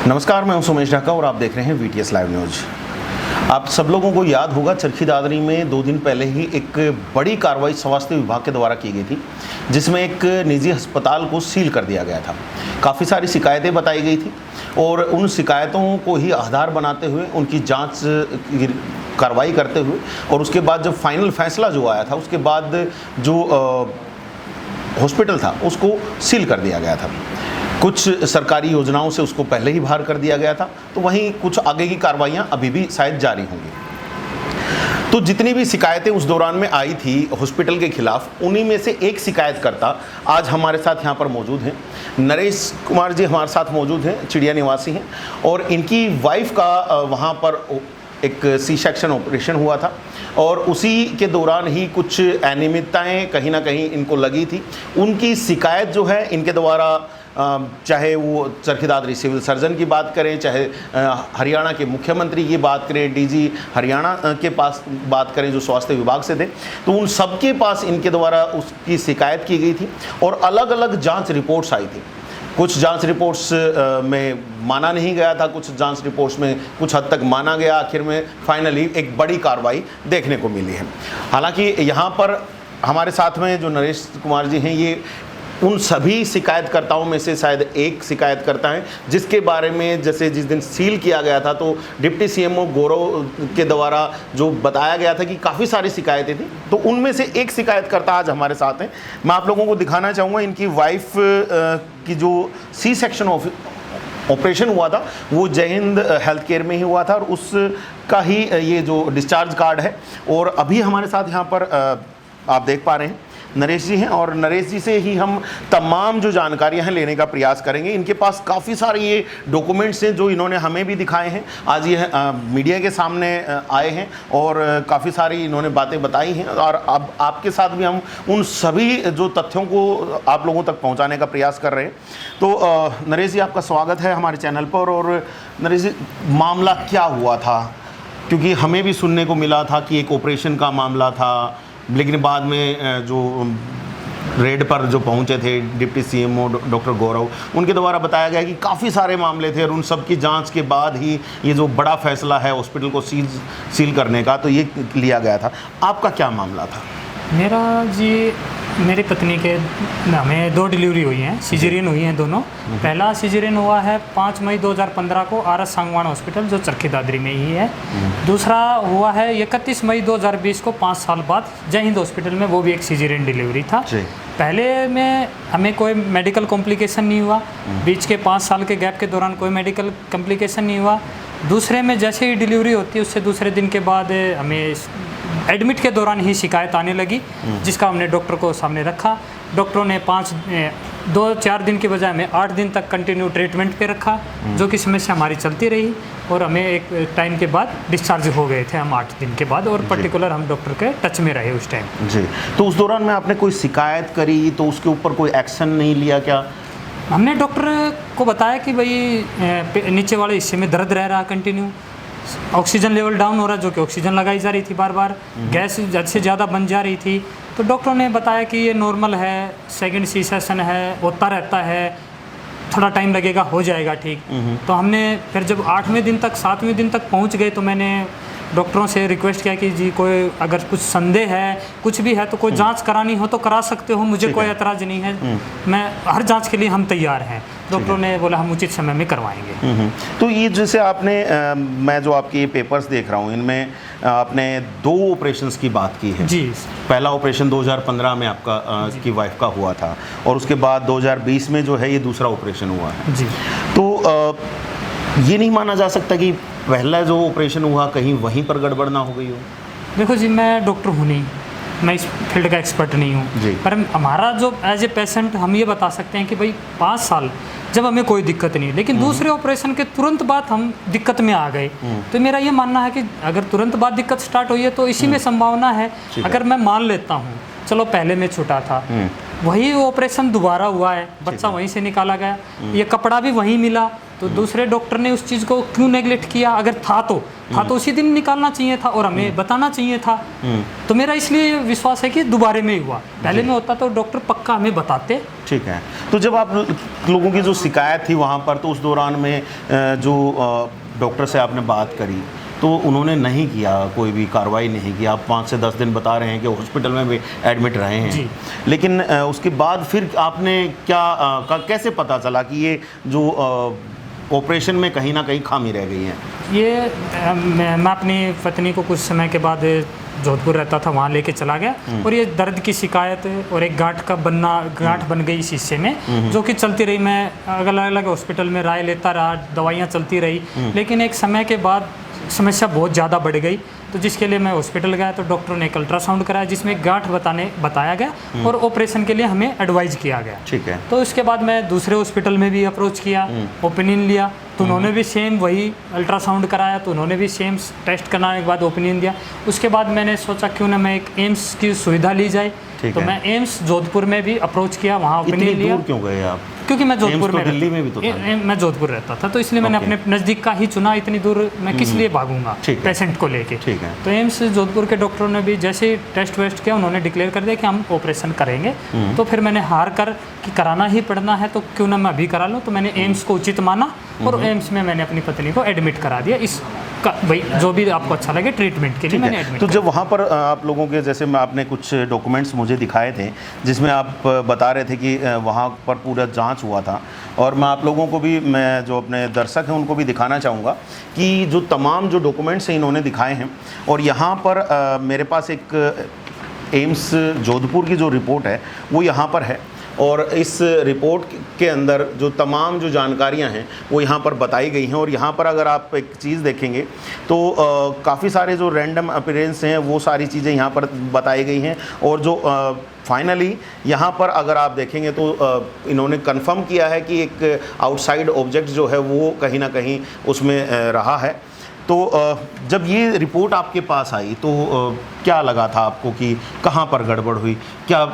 नमस्कार, मैं हूं सुमेश ढाका और आप देख रहे हैं वीटीएस लाइव न्यूज़। आप सब लोगों को याद होगा चरखी दादरी में 2 दिन पहले ही एक बड़ी कार्रवाई स्वास्थ्य विभाग के द्वारा की गई थी, जिसमें एक निजी अस्पताल को सील कर दिया गया था। काफ़ी सारी शिकायतें बताई गई थी और उन शिकायतों को ही आधार बनाते हुए उनकी जांच कार्रवाई करते हुए और उसके बाद जब फाइनल फैसला जो आया था उसके बाद जो हॉस्पिटल था उसको सील कर दिया गया था। कुछ सरकारी योजनाओं से उसको पहले ही बाहर कर दिया गया था, तो वहीं कुछ आगे की कार्रवाइयां अभी भी शायद जारी होंगी। तो जितनी भी शिकायतें उस दौरान में आई थी हॉस्पिटल के खिलाफ, उन्हीं में से एक शिकायतकर्ता आज हमारे साथ यहाँ पर मौजूद हैं। नरेश कुमार जी हमारे साथ मौजूद हैं, चिड़िया निवासी हैं और इनकी वाइफ का वहाँ पर एक सी सेक्शन ऑपरेशन हुआ था और उसी के दौरान ही कुछ अनियमितताएँ कहीं ना कहीं इनको लगी थी। उनकी शिकायत जो है इनके द्वारा, चाहे वो चरखी दादरी सिविल सर्जन की बात करें, चाहे हरियाणा के मुख्यमंत्री की बात करें, डीजी हरियाणा के पास बात करें जो स्वास्थ्य विभाग से थे, तो उन सबके पास इनके द्वारा उसकी शिकायत की गई थी और अलग अलग जांच रिपोर्ट्स आई थी। कुछ जांच रिपोर्ट्स में माना नहीं गया था, कुछ जांच रिपोर्ट्स में कुछ हद तक माना गया। आखिर में फाइनली एक बड़ी कार्रवाई देखने को मिली है। हालांकि यहाँ पर हमारे साथ में जो नरेश कुमार जी हैं, ये उन सभी शिकायतकर्ताओं में से शायद एक शिकायतकर्ता हैं जिसके बारे में जैसे जिस दिन सील किया गया था तो डिप्टी सीएमओ गौरव के द्वारा जो बताया गया था कि काफ़ी सारी शिकायतें थी, तो उनमें से एक शिकायतकर्ता आज हमारे साथ हैं। मैं आप लोगों को दिखाना चाहूँगा इनकी वाइफ की जो सी सेक्शन ऑपरेशन हुआ था वो जय हिंद हेल्थ केयर में ही हुआ था और उसका ही ये जो डिस्चार्ज कार्ड है। और अभी हमारे साथ यहाँ पर आप देख पा रहे हैं नरेश जी हैं और नरेश जी से ही हम तमाम जो जानकारियां हैं लेने का प्रयास करेंगे। इनके पास काफ़ी सारे ये डॉक्यूमेंट्स हैं जो इन्होंने हमें भी दिखाए हैं, आज ये मीडिया के सामने आए हैं और काफ़ी सारी इन्होंने बातें बताई हैं और अब आपके साथ भी हम उन सभी जो तथ्यों को आप लोगों तक पहुंचाने का प्रयास कर रहे हैं। तो नरेश जी, आपका स्वागत है हमारे चैनल पर। और नरेश जी, मामला क्या हुआ था? क्योंकि हमें भी सुनने को मिला था कि एक ऑपरेशन का मामला था, लेकिन बाद में जो रेड पर जो पहुंचे थे डिप्टी सीएमओ डॉक्टर गौरव, उनके द्वारा बताया गया कि काफ़ी सारे मामले थे और उन सब की जांच के बाद ही ये जो बड़ा फैसला है हॉस्पिटल को सील करने का, तो ये लिया गया था। आपका क्या मामला था? मेरा जी, मेरी पत्नी के हमें 2 डिलीवरी हुई हैं, सिजेरियन हुई हैं दोनों। पहला सिजेरियन हुआ है 5 मई 2015 को आरएस सांगवान हॉस्पिटल जो चरखी दादरी में ही है। दूसरा हुआ है 31 मई 2020 को 5 साल बाद जय हिंद हॉस्पिटल में, वो भी एक सिजेरियन डिलीवरी था। पहले में हमें कोई मेडिकल कॉम्प्लिकेशन नहीं हुआ, बीच के 5 साल के गैप के दौरान कोई मेडिकल कॉम्प्लिकेशन नहीं हुआ। दूसरे में जैसे ही डिलीवरी होती है उससे दूसरे दिन के बाद हमें एडमिट के दौरान ही शिकायत आने लगी, जिसका हमने डॉक्टर को सामने रखा। डॉक्टरों ने 2-4 दिन के बजाय हमें 8 दिन तक कंटिन्यू ट्रीटमेंट पे रखा, जो कि समस्या हमारी चलती रही और हमें एक टाइम के बाद डिस्चार्ज हो गए थे हम 8 दिन के बाद, और पर्टिकुलर हम डॉक्टर के टच में रहे उस टाइम जी। तो उस दौरान में आपने कोई शिकायत करी तो उसके ऊपर कोई एक्शन नहीं लिया क्या? हमने डॉक्टर को बताया कि भाई नीचे वाले हिस्से में दर्द रह रहा कंटिन्यू, ऑक्सीजन लेवल डाउन हो रहा, जो कि ऑक्सीजन लगाई जा रही थी बार बार, गैस ज़्यादा से ज़्यादा बन जा रही थी। तो डॉक्टरों ने बताया कि ये नॉर्मल है, सेकंड सी सेशन है, होता रहता है, थोड़ा टाइम लगेगा, हो जाएगा ठीक। तो हमने फिर जब 8वें दिन तक 7वें दिन तक पहुंच गए तो मैंने डॉक्टरों से रिक्वेस्ट किया कि जी कोई अगर कुछ संदेह है, कुछ भी है तो कोई जांच करानी हो तो करा सकते हो, मुझे कोई एतराज़ नहीं है, मैं हर जांच के लिए हम तैयार हैं। डॉक्टरों ने बोला हम उचित समय में करवाएंगे। तो ये जैसे आपने मैं जो आपके पेपर्स देख रहा हूँ इनमें आपने 2 ऑपरेशंस की बात की है जी। पहला ऑपरेशन 2015 में आपका की वाइफ का हुआ था और उसके बाद 2020 में जो है ये दूसरा ऑपरेशन हुआ है जी। तो ये नहीं माना जा सकता कि पहला जो ऑपरेशन हुआ कहीं वहीं पर गड़बड़ ना हो गई हो? देखो जी, मैं डॉक्टर हूँ नहीं, मैं इस फील्ड का एक्सपर्ट नहीं हूँ, पर हमारा जो एज ए पेशेंट हम ये बता सकते हैं कि भाई 5 साल जब हमें कोई दिक्कत नहीं, लेकिन दूसरे ऑपरेशन के तुरंत बाद हम दिक्कत में आ गए। तो मेरा ये मानना है कि अगर तुरंत बाद दिक्कत स्टार्ट हुई है तो इसी में संभावना है। अगर मैं मान लेता हूँ चलो पहले में छूटा था, वही ऑपरेशन दोबारा हुआ है, बच्चा वहीं से निकाला गया, ये कपड़ा भी वहीं मिला, तो दूसरे डॉक्टर ने उस चीज़ को क्यों नेगलेक्ट किया? अगर था तो उसी दिन निकालना चाहिए था और हमें बताना चाहिए था। तो मेरा इसलिए विश्वास है कि दोबारे में ही हुआ, पहले में होता तो डॉक्टर पक्का हमें बताते। ठीक है। तो जब आप लोगों की जो शिकायत थी वहाँ पर, तो उस दौरान में जो डॉक्टर से आपने बात करी तो उन्होंने नहीं किया, कोई भी कार्रवाई नहीं की। आप 5 से 10 दिन बता रहे हैं कि हॉस्पिटल में भी एडमिट रहे हैं जी। लेकिन उसके बाद फिर आपने कैसे पता चला कि ये जो ऑपरेशन में कहीं ना कहीं खामी रह गई है? ये मैं अपनी पत्नी को कुछ समय के बाद जोधपुर रहता था, वहाँ लेके चला गया और ये दर्द की शिकायत और एक गांठ बन गई इस हिस्से में, जो कि चलती रही। मैं अलग अलग हॉस्पिटल में राय लेता रहा, दवाइयाँ चलती रही, लेकिन एक समय के बाद समस्या बहुत ज़्यादा बढ़ गई। तो जिसके लिए मैं हॉस्पिटल गया तो डॉक्टर ने एक अल्ट्रासाउंड कराया जिसमें गांठ बताया गया और ऑपरेशन के लिए हमें एडवाइज किया गया। ठीक है। तो उसके बाद मैं दूसरे हॉस्पिटल में भी अप्रोच किया, ओपिनियन लिया, तो उन्होंने भी सेम वही अल्ट्रासाउंड कराया, तो उन्होंने भी सेम टेस्ट कराने के बाद ओपिनियन दिया। उसके बाद मैंने सोचा क्यों ना मैं एक एम्स की सुविधा ली जाए, तो मैं एम्स जोधपुर में भी अप्रोच किया, वहाँ ओपिनियन लिया। दूर क्यों गए आप? क्योंकि मैं जोधपुर में दिल्ली में भी तो था। मैं जोधपुर रहता था, तो इसलिए मैंने अपने नज़दीक का ही चुना। इतनी दूर मैं किस लिए भागूंगा पेशेंट को लेके। ठीक है। तो एम्स जोधपुर के डॉक्टरों ने भी जैसे टेस्ट वेस्ट किया, उन्होंने डिक्लेयर कर दिया कि हम ऑपरेशन करेंगे। तो फिर मैंने हार कर कि कराना ही पड़ना है तो क्यों ना मैं अभी करा लूँ। तो मैंने एम्स को उचित माना और एम्स में मैंने अपनी पत्नी को एडमिट करा दिया। भाई जो भी आपको अच्छा लगे ट्रीटमेंट के लिए मैंने एडमिट। तो जब वहाँ पर आप लोगों के जैसे मैं आपने कुछ डॉक्यूमेंट्स मुझे दिखाए थे जिसमें आप बता रहे थे कि वहाँ पर पूरा जांच हुआ था, और मैं आप लोगों को भी, मैं जो अपने दर्शक हैं उनको भी दिखाना चाहूँगा कि जो तमाम जो डॉक्यूमेंट्स हैं इन्होंने दिखाए हैं। और यहाँ पर मेरे पास एक एम्स जोधपुर की जो रिपोर्ट है वो यहाँ पर है, और इस रिपोर्ट के अंदर जो तमाम जो जानकारियां हैं वो यहाँ पर बताई गई हैं। और यहाँ पर अगर आप एक चीज़ देखेंगे तो काफ़ी सारे जो रैंडम अपीयरेंस हैं वो सारी चीज़ें यहाँ पर बताई गई हैं। और जो फाइनली यहाँ पर अगर आप देखेंगे तो इन्होंने कंफर्म किया है कि एक आउटसाइड ऑब्जेक्ट जो है वो कहीं ना कहीं उसमें रहा है। तो जब ये रिपोर्ट आपके पास आई तो क्या लगा था आपको कि कहाँ पर गड़बड़ हुई? क्या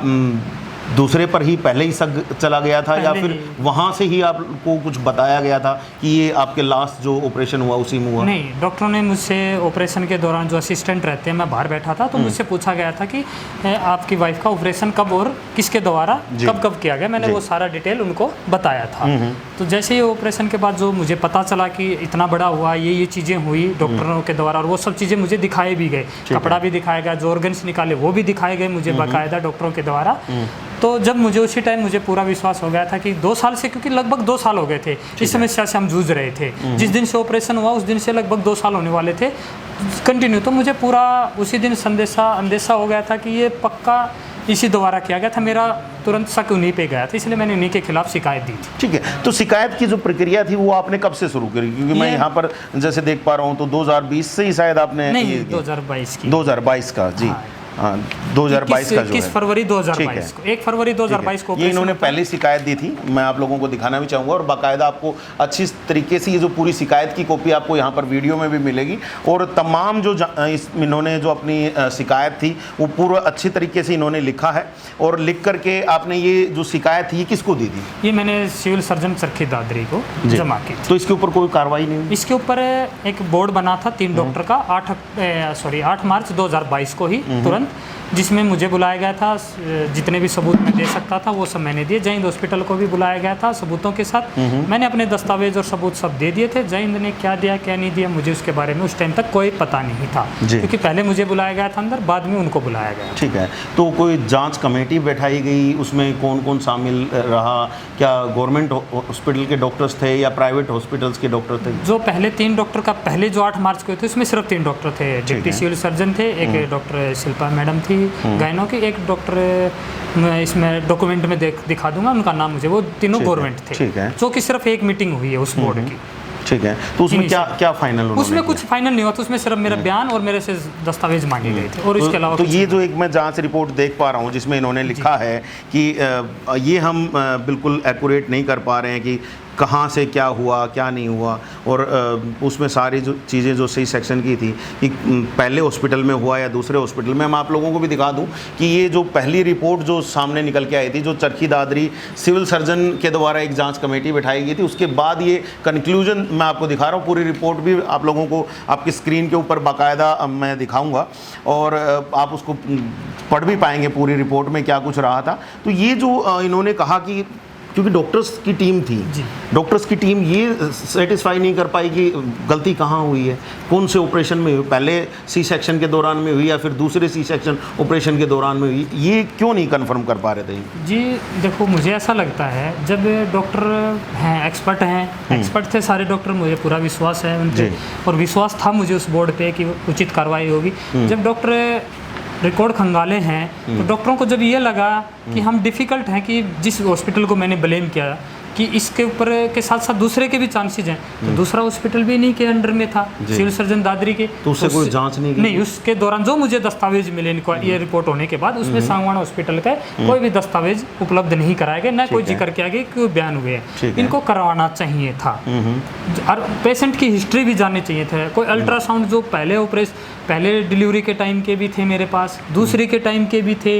दूसरे पर ही पहले ही शक चला गया था या फिर वहाँ से ही आपको कुछ बताया गया था कि ये आपके लास्ट जो ऑपरेशन हुआ उसी में हुआ? नहीं, डॉक्टरों ने मुझसे ऑपरेशन के दौरान, जो असिस्टेंट रहते हैं, मैं बाहर बैठा था तो मुझसे पूछा गया था कि आपकी वाइफ का ऑपरेशन कब और किसके द्वारा कब किया गया। मैंने वो सारा डिटेल उनको बताया था। तो जैसे ही ऑपरेशन के बाद जो मुझे पता चला कि इतना बड़ा हुआ, ये चीज़ें हुई डॉक्टरों के द्वारा, और वो सब चीज़ें मुझे दिखाई भी गए, कपड़ा भी दिखाया गया, जो ऑर्गन्स निकाले वो भी दिखाए गए मुझे बाकायदा डॉक्टरों के द्वारा। तो जब मुझे उसी टाइम मुझे पूरा विश्वास हो गया था कि 2 साल से, क्योंकि लगभग 2 साल हो गए थे इस समस्या से हम जूझ रहे थे। जिस दिन से ऑपरेशन हुआ उस दिन से लगभग 2 साल होने वाले थे कंटिन्यू। तो मुझे पूरा उसी दिन अंदेशा हो गया था कि ये पक्का इसी द्वारा किया गया था। मेरा तुरंत शक उन्हीं पे गया था, इसलिए मैंने उन्हीं के खिलाफ शिकायत दी थी। ठीक है। तो शिकायत की जो प्रक्रिया थी वो आपने कब से शुरू करी? क्योंकि मैं यहाँ पर जैसे देख पा रहा हूँ तो 2020 से ही शायद आपने, नहीं 2022 की, 2022 का जी, हाँ 2022 का जो 21 फरवरी 2022 को, 1 फरवरी 2022 को ये इन्होंने पहले शिकायत दी थी। मैं आप लोगों को दिखाना भी चाहूँगा और बाकायदा आपको अच्छी तरीके से ये जो पूरी शिकायत की कॉपी आपको यहाँ पर वीडियो में भी मिलेगी। और तमाम जो इन्होंने जो अपनी शिकायत थी वो पूरा अच्छी तरीके से इन्होंने लिखा है। और लिख करके आपने ये जो शिकायत थी ये किसको दी थी? ये मैंने सिविल सर्जन चरखी दादरी को जमा की। तो इसके ऊपर कोई कार्रवाई नहीं हुई? इसके ऊपर एक बोर्ड बना था 3 डॉक्टर का 8 मार्च 2022 को ही तुरंत, जिसमें मुझे बुलाया गया था। जितने भी सबूत मैं दे सकता था वो सब मैंने दिए। जय हिंद हॉस्पिटल को भी बुलाया गया था सबूतों के साथ। मैंने अपने दस्तावेज और सबूत सब दे दिए थे। जय हिंद ने क्या दिया क्या नहीं दिया मुझे उसके बारे में उस टाइम तक कोई पता नहीं था, क्योंकि पहले मुझे बुलाया गया था अंदर, बाद में उनको बुलाया गया। ठीक है। तो कोई जांच कमेटी बैठाई गई, उसमें कौन कौन शामिल रहा? क्या गवर्नमेंट हॉस्पिटल के डॉक्टर्स थे या प्राइवेट हॉस्पिटल्स के डॉक्टर थे? जो पहले 3 डॉक्टर का पहले जो 8 मार्च को थे उसमें सिर्फ 3 डॉक्टर थे। डिप्टी सिविल सर्जन थे, एक डॉक्टर शिल्पा मैडम थी गायनो की, एक डॉक्टर इसमें डॉक्यूमेंट में दिखा दूंगा उनका नाम मुझे, वो तीनों गवर्नमेंट थे। ठीक है। जो कि सिर्फ एक मीटिंग हुई है उस बोर्ड की। ठीक है। तो उसमें क्या फाइनल? उसमें कुछ फाइनल नहीं हुआ था, उसमें सिर्फ मेरा बयान और मेरे से दस्तावेज मांगे गए थे और इसके अलावा तो ये जो एक मैं जांच रिपोर्ट देख पा रहा हूँ जिसमें इन्होंने लिखा है कि ये हम बिल्कुल एक्यूरेट नहीं कर पा रहे हैं कि कहाँ से क्या हुआ क्या नहीं हुआ, और उसमें सारी जो चीज़ें जो सी सेक्शन की थी कि पहले हॉस्पिटल में हुआ या दूसरे हॉस्पिटल में। मैं आप लोगों को भी दिखा दूं कि ये जो पहली रिपोर्ट जो सामने निकल के आई थी, जो चरखी दादरी सिविल सर्जन के द्वारा एक जांच कमेटी बैठाई गई थी, उसके बाद ये कंक्लूजन मैं आपको दिखा रहा हूँ। पूरी रिपोर्ट भी आप लोगों को आपकी स्क्रीन के ऊपर बाकायदा मैं दिखाऊँगा और आप उसको पढ़ भी पाएंगे पूरी रिपोर्ट में क्या कुछ रहा था। तो ये जो इन्होंने कहा कि क्योंकि डॉक्टर्स की टीम थी, डॉक्टर्स की टीम ये सेटिस्फाई नहीं कर पाई कि गलती कहाँ हुई है, कौन से ऑपरेशन में हुई, पहले सी सेक्शन के दौरान में हुई या फिर दूसरे सी सेक्शन ऑपरेशन के दौरान में हुई, ये क्यों नहीं कंफर्म कर पा रहे थे? जी देखो, मुझे ऐसा लगता है जब डॉक्टर हैं, एक्सपर्ट थे सारे डॉक्टर, मुझे पूरा विश्वास है उन पे और विश्वास था मुझे उस बोर्ड पे कि उचित कार्रवाई होगी। जब डॉक्टर रिकॉर्ड खंगाले हैं तो डॉक्टरों को जब ये लगा कि हम डिफ़िकल्ट हैं, कि जिस हॉस्पिटल को मैंने ब्लेम किया कि इसके ऊपर के साथ साथ दूसरे के भी चांसेस हैं, तो दूसरा हॉस्पिटल भी नहीं के अंडर में था, सिविल सर्जन दादरी के, तो उससे कोई जांच नहीं उसके दौरान जो मुझे दस्तावेज मिले इनको ये रिपोर्ट होने के बाद, उसमें सांगवान हॉस्पिटल का कोई भी दस्तावेज उपलब्ध नहीं कराए गए, न कोई जिक्र किया गया कि बयान हुए हैं। इनको करवाना चाहिए था और पेशेंट की हिस्ट्री भी जाननी चाहिए था। कोई अल्ट्रासाउंड जो पहले डिलीवरी के टाइम के भी थे मेरे पास, दूसरी के टाइम के भी थे,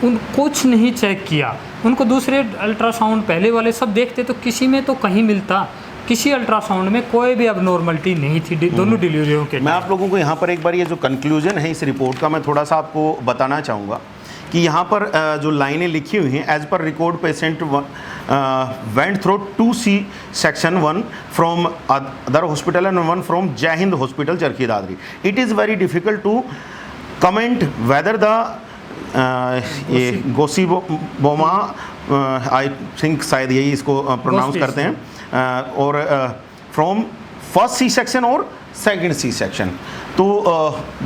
उन कुछ नहीं चेक किया। उनको दूसरे अल्ट्रासाउंड पहले वाले सब देखते तो किसी में तो कहीं मिलता, किसी अल्ट्रासाउंड में कोई भी अबनॉर्मलिटी नहीं थी दोनों डिलीवरियों के। मैं आप लोगों को यहाँ पर एक बार ये जो कंक्लूजन है इस रिपोर्ट का मैं थोड़ा सा आपको बताना चाहूँगा कि यहाँ पर जो लाइनें लिखी हुई हैं, as per record patient went through 2C section 1 from other hospital and 1 from Jai Hind hospital Charkhi Dadri. It is very difficult to comment whether the ये गोसीबोमा आई थिंक शायद यही इसको प्रोनाउंस करते हैं, और फ्रॉम फर्स्ट सी सेक्शन और सेकंड सी सेक्शन। तो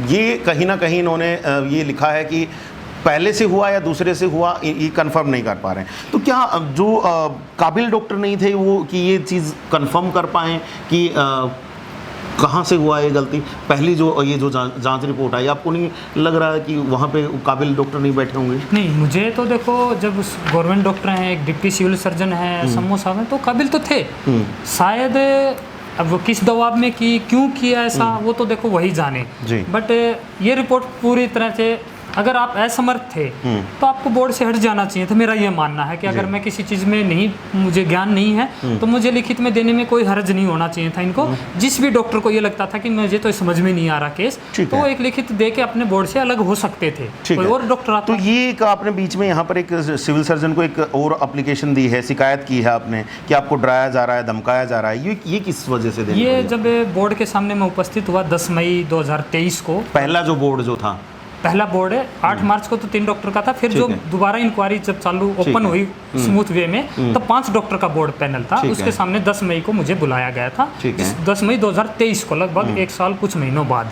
ये कहीं ना कहीं इन्होंने ये लिखा है कि पहले से हुआ या दूसरे से हुआ, ये कंफर्म नहीं कर पा रहे हैं। तो क्या जो काबिल डॉक्टर नहीं थे वो कि ये चीज़ कंफर्म कर पाएँ कि कहाँ से हुआ ये गलती? पहली जो ये जो जांच रिपोर्ट आई, आपको नहीं लग रहा है कि वहाँ पे काबिल डॉक्टर नहीं बैठे होंगे? नहीं, मुझे तो देखो, जब गवर्नमेंट डॉक्टर हैं, एक डिप्टी सिविल सर्जन है सम्मो साहब हैं, तो काबिल तो थे शायद। अब वो किस दबाव में की, क्यों किया ऐसा, वो तो देखो वही जाने। बट ये रिपोर्ट पूरी तरह से, अगर आप असमर्थ थे तो आपको बोर्ड से हट जाना चाहिए था। मेरा ये मानना है कि अगर मैं किसी चीज़ में नहीं, मुझे ज्ञान नहीं है, तो मुझे लिखित में देने में कोई हर्ज नहीं होना चाहिए था इनको। जिस भी डॉक्टर को ये लगता था कि मुझे तो समझ में नहीं आ रहा केस, तो वो एक लिखित दे के अपने बोर्ड से अलग हो सकते थे, कोई और डॉक्टर आता। तो ये एक आपने बीच में यहाँ पर एक सिविल सर्जन को एक और एप्लीकेशन दी है, शिकायत की है आपने कि आपको डराया जा रहा है, धमकाया जा रहा है, ये किस वजह से? ये जब बोर्ड के सामने मैं उपस्थित हुआ 10 मई 2023 को, पहला जो बोर्ड जो था, पहला बोर्ड है 8 मार्च को तो 3 डॉक्टर का था, फिर जो दोबारा इंक्वायरी जब चालू ओपन हुई स्मूथ वे में, तो 5 डॉक्टर का बोर्ड पैनल था। उसके सामने 10 मई को मुझे बुलाया गया था, 10 मई 2023 को, लगभग 1 साल कुछ महीनों बाद।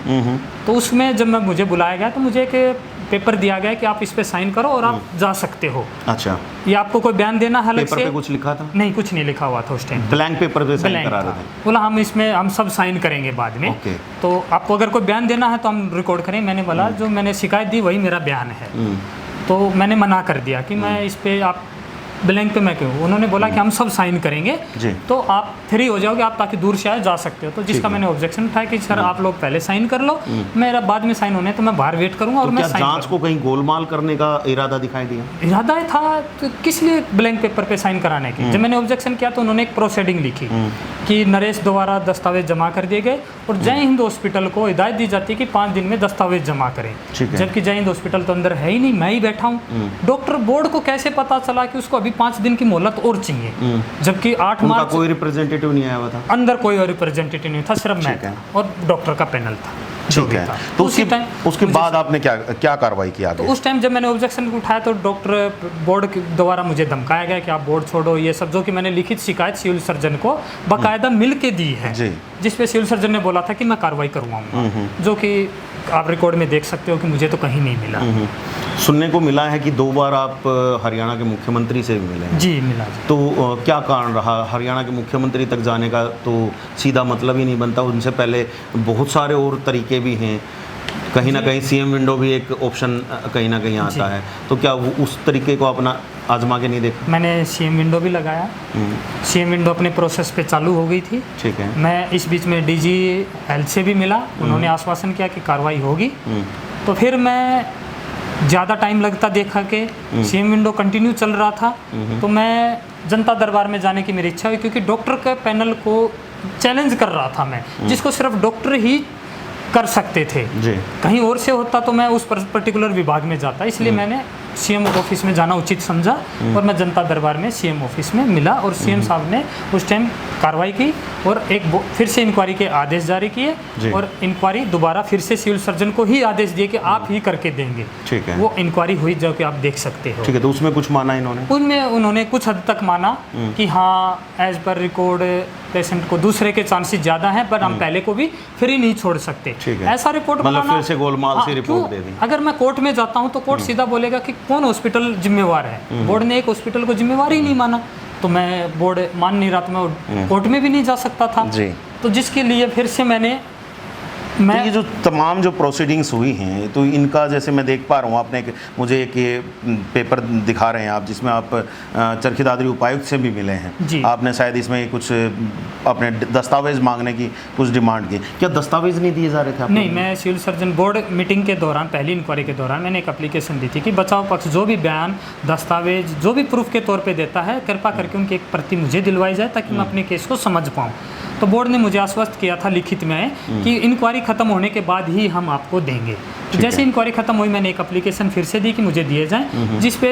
तो उसमें जब मुझे बुलाया गया तो मुझे एक पेपर दिया गया कि आप इस पे साइन करो और आप जा सकते हो। अच्छा, ये आपको कोई बयान देना है अलग से? पेपर पे कुछ लिखा था? नहीं, कुछ नहीं लिखा हुआ था उस टाइम, ब्लैंक पेपर पे साइन करा रहे थे। बोला हम इसमें हम सब साइन करेंगे बाद में, तो आपको अगर कोई बयान देना है तो हम रिकॉर्ड करें। मैंने बोला जो मैंने शिकायत दी वही मेरा बयान है, तो मैंने मना कर दिया कि मैं इस पे आप ब्लैंक पे मैं क्यों। उन्होंने बोला कि हम सब साइन करेंगे तो आप फ्री हो जाओगे, आप ताकि दूर से आए जा सकते हो। तो जिसका मैंने ऑब्जेक्शन उठाया कि सर आप लोग पहले साइन कर लो, मेरा बाद में साइन होने तो मैं बाहर वेट करूंगा। और मैं जांच को कहीं गोलमाल करने का इरादा दिखाई दिया? इरादा था तो किस लिए ब्लैंक पेपर पे साइन कराने की? जब मैंने ऑब्जेक्शन किया तो उन्होंने एक प्रोसीडिंग लिखी कि नरेश द्वारा दस्तावेज जमा कर दिए गए और जय हिंद हॉस्पिटल को हिदायत दी जाती है कि 5 दिन में दस्तावेज जमा करें, जबकि जय हिंद हॉस्पिटल तो अंदर है ही नहीं, मैं ही बैठा हूँ। डॉक्टर बोर्ड को कैसे पता चला कि उसको अभी 5 दिन की मोहलत और चाहिए, जबकि 8 मार्च कोई रिप्रेजेंटेटिव नहीं आया हुआ था अंदर, कोई और रिप्रेजेंटेटिव नहीं था, सिर्फ मैं था और डॉक्टर का पैनल था। ठीक है, तो उसके बाद आपने क्या कार्रवाई किया? तो उस टाइम जब मैंने ऑब्जेक्शन उठाया तो डॉक्टर बोर्ड के द्वारा मुझे धमकाया गया कि आप बोर्ड छोड़ो, ये सब, जो कि मैंने लिखित शिकायत सिविल सर्जन को बाकायदा मिल के दी है, जिस पे सिविल सर्जन ने बोला था कि मैं कार्रवाई करवाऊंगा, जो कि आप रिकॉर्ड में देख सकते हो कि मुझे तो कहीं नहीं मिला। सुनने को मिला है कि 2 बार आप हरियाणा के मुख्यमंत्री से भी मिले हैं। जी, मिला। तो क्या कारण रहा? हरियाणा के मुख्यमंत्री तक जाने का तो सीधा मतलब ही नहीं बनता, उनसे पहले बहुत सारे और तरीके भी हैं, कहीं ना कहीं सीएम विंडो भी एक ऑप्शन कहीं ना कहीं आता है। तो क्या वो उस तरीके को अपना आजमा के नहीं देखा? मैंने सीएम विंडो भी लगाया, सीएम विंडो अपने प्रोसेस पे चालू हो गई थी। ठीक है। मैं इस बीच में डीजी हेल्थ से भी मिला, उन्होंने आश्वासन किया कि कार्रवाई होगी। तो फिर मैं ज़्यादा टाइम लगता देखा कि सीएम विंडो कंटिन्यू चल रहा था, तो मैं जनता दरबार में जाने की मेरी इच्छा हुई, क्योंकि डॉक्टर के पैनल को चैलेंज कर रहा था मैं, जिसको सिर्फ डॉक्टर ही कर सकते थे जी। कहीं और से होता तो मैं उस पर्टिकुलर विभाग में जाता, इसलिए मैंने सीएम ऑफिस में जाना उचित समझा और मैं जनता दरबार में सीएम ऑफिस में मिला और सीएम साहब ने उस टाइम कार्रवाई की और फिर से इंक्वायरी के आदेश जारी किए और इंक्वायरी दोबारा फिर से सिविल सर्जन को ही आदेश दिए कि आप ही करके देंगे। ठीक है। वो इंक्वायरी हुई जो कि आप देख सकते हो। ठीक है, तो उसमें कुछ माना इन्होंने? उनमें उन्होंने कुछ हद तक माना कि हाँ एज पर रिकॉर्ड पेशेंट को दूसरे के चांसेस ज़्यादा हैं, पर हम पहले को भी फ्री नहीं छोड़ सकते। ऐसा रिपोर्ट मतलब फिर से गोलमाल से रिपोर्ट दे दी। अगर मैं कोर्ट में जाता हूँ तो कोर्ट सीधा बोलेगा कि कौन हॉस्पिटल जिम्मेवार है। बोर्ड ने एक हॉस्पिटल को जिम्मेवार ही नहीं माना, तो मैं बोर्ड मान नहीं रहा, तो मैं कोर्ट में भी नहीं जा सकता था जी। तो जिसके लिए फिर से तो ये जो तमाम जो प्रोसीडिंग्स हुई हैं, तो इनका जैसे मैं देख पा रहा हूँ, आपने मुझे एक ये पेपर दिखा रहे हैं आप, जिसमें आप चरखी दादरी उपायुक्त से भी मिले हैं। आपने शायद इसमें कुछ अपने दस्तावेज मांगने की कुछ डिमांड की, क्या दस्तावेज नहीं दिए जा रहे थे आपको? नहीं, मैं सिविल सर्जन बोर्ड मीटिंग के दौरान, पहली इंक्वायरी के दौरान मैंने एक एप्लीकेशन दी थी कि बचाव पक्ष जो भी बयान, दस्तावेज जो भी प्रूफ के तौर पे देता है, कृपा करके उनकी एक प्रति मुझे दिलवाई जाए ताकि मैं अपने केस को समझ पाऊँ। तो बोर्ड ने मुझे आश्वस्त किया था लिखित में कि इंक्वायरी खत्म होने के बाद ही हम आपको देंगे। तो जैसे इंक्वायरी खत्म हुई, मैंने एक एप्लीकेशन फिर से दी कि मुझे दिए जाएं, जिस पे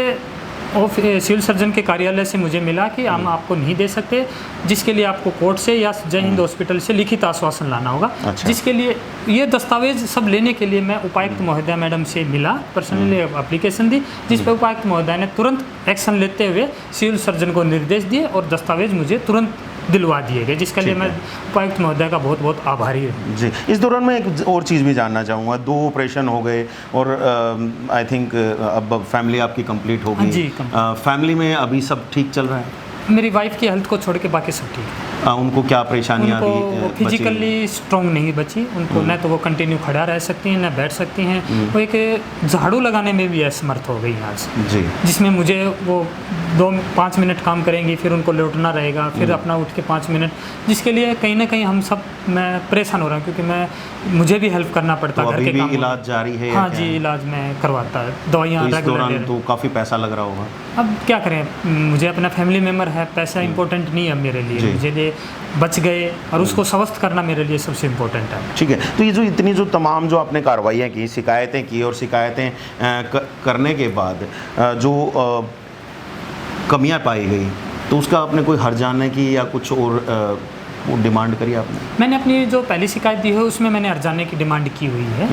सिविल सर्जन के कार्यालय से मुझे मिला कि हम आपको नहीं दे सकते, जिसके लिए आपको कोर्ट से या जय हिंद हॉस्पिटल से लिखित आश्वासन लाना होगा। जिसके लिए ये दस्तावेज सब लेने के लिए मैं उपायुक्त महोदय मैडम से मिला, पर्सनली एप्लीकेशन दी, जिस पर उपायुक्त महोदय ने तुरंत एक्शन लेते हुए सिविल सर्जन को निर्देश दिए और दस्तावेज मुझे तुरंत दिलवा दिए गए, जिसके लिए मैं उपायुक्त महोदय का बहुत बहुत आभारी हूँ। जी। इस दौरान मैं एक और चीज़ भी जानना चाहूँगा, 2 ऑपरेशन हो गए और आई थिंक अब फैमिली आपकी कंप्लीट हो गई। फैमिली में अभी सब ठीक चल रहा है? मेरी वाइफ की हेल्थ को छोड़ के बाकी सब ठीक है। उनको क्या परेशानियाँ अभी फिजिकली स्ट्रॉन्ग नहीं बची उनको, न तो वो कंटिन्यू खड़ा रह सकती हैं, न बैठ सकती हैं। वो एक झाड़ू लगाने में भी असमर्थ हो गई आज जी, जिसमें मुझे वो 2-5 मिनट काम करेंगी, फिर उनको लौटना रहेगा, फिर अपना उठ के 5 मिनट, जिसके लिए कहीं ना कहीं हम सब, मैं परेशान हो रहा हूँ क्योंकि मुझे भी हेल्प करना पड़ता है। घर के काम इलाज जारी है? हाँ जी, इलाज में करवाता है, दवाइयाँ रेगुलर। तो काफ़ी पैसा लग रहा होगा। अब क्या करें, मुझे अपना फैमिली मेम्बर है, पैसा इंपॉर्टेंट नहीं है मेरे लिए, मुझे लिए बच गए और उसको स्वस्थ करना मेरे लिए सबसे इम्पोर्टेंट है। ठीक है। तो ये जो इतनी जो तमाम जो आपने कार्रवाइयाँ की, शिकायतें की और शिकायतें करने के बाद जो कमियां पाई गई, तो उसका आपने कोई हर्जाने की या कुछ और डिमांड करी आपने? मैंने अपनी जो पहली शिकायत दी है उसमें मैंने हर्जाने की डिमांड की हुई है।